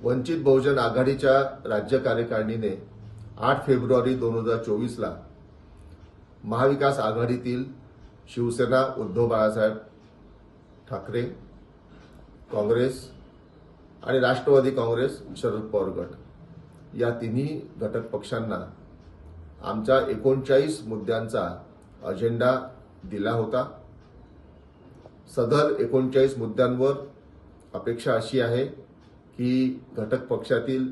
वंचित बहुजन आघाडीच्या राज्य कार्यकारिणीने 8 फेब्रुवारी 2024 ला महाविकास आघाडीतील शिवसेना उद्धव बाळासाहेब ठाकरे, काँग्रेस आणि राष्ट्रवादी काँग्रेस शरद पवार गट या तिन्ही घटक पक्षांना आमच्या 39 मुद्द्यांचा अजेंडा दिला होता। सदर 39 मुद्द्यांवर अपेक्षा अशी आहे की घटक पक्षातील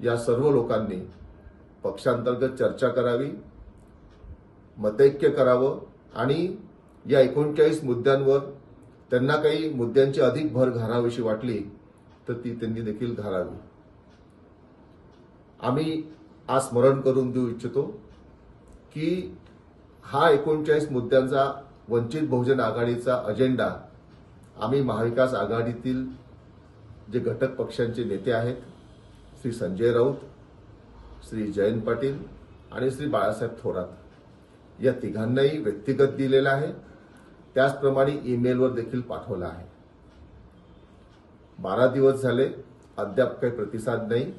या सर्व लोकांनी पक्षांतर्गत चर्चा करावी, मतैक्य करावं आणि या 39 मुद्द्यांवर त्यांना काही मुद्द्यांची अधिक भर घालावीशी वाटली तर ती त्यांनी देखील घालावी। आम्ही आज स्मरण करून देऊ इच्छितो की हा 39 मुद्द्यांचा वंचित बहुजन आघाडीचा अजेंडा आम्ही महाविकास आघाडीतील जे घटक पक्षांचे नेते आहेत श्री संजय राऊत, श्री जयंत पाटील आणि श्री बाळासाहेब थोरात या तिघांनाही व्यक्तिगत दिलेला आहे। त्याचप्रमाणे ईमेलवर देखील पाठवला आहे। 12 दिवस झाले अद्याप काही प्रतिसाद नाही।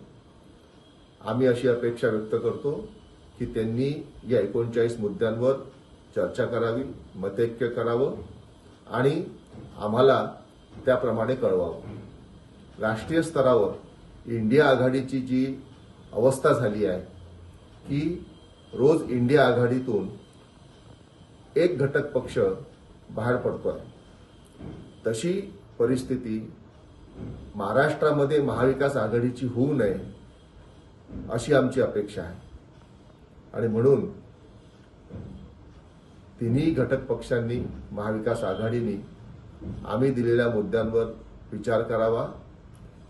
आम्ही अशी अपेक्षा व्यक्त करतो की त्यांनी या 39 मुद्द्यांवर चर्चा करावी, मतैक्य करावं आणि आम्हाला त्याप्रमाणे कळवावं। राष्ट्रीय स्तरावर इंडिया आघाडीची जी अवस्था झाली आहे की रोज इंडिया आघाडीतून एक घटक पक्ष बाहेर पडतोय, तशी परिस्थिती महाराष्ट्रामध्ये महाविकास आघाडीची होऊ नये अशी आमची अपेक्षा आहे। आणि म्हणून तिन्ही घटक पक्षांनी महाविकास आघाडीने आम्ही दिलेल्या मुद्द्यांवर विचार करावा,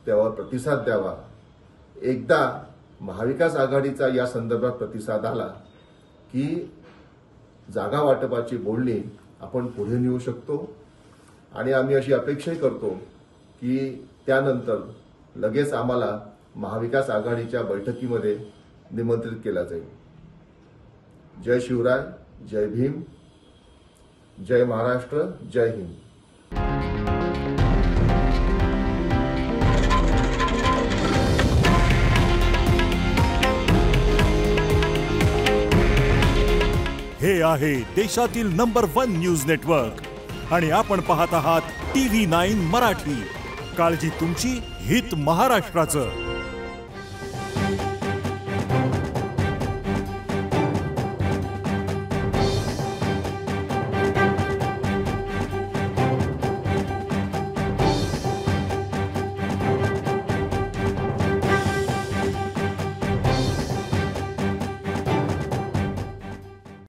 त्यावर प्रतिसाद द्यावा। एकदा महाविकास आघाडीचा या संदर्भात प्रतिसाद आला की जागा वाटपाची बोलणी आपण पुढे नेऊ शकतो आणि आम्ही अशी अपेक्षाही करतो की त्यानंतर लगेच आम्हाला महाविकास आघाडीच्या बैठकीमध्ये निमंत्रित केला जाईल। जय शिवराय, जय भीम, जय महाराष्ट्र, जय हिंद। हे आहे देशातील नंबर 1 न्यूज नेटवर्क आणि आपण पाहत आहात TV9 मराठी। काळजी तुमची, हित महाराष्ट्राचं।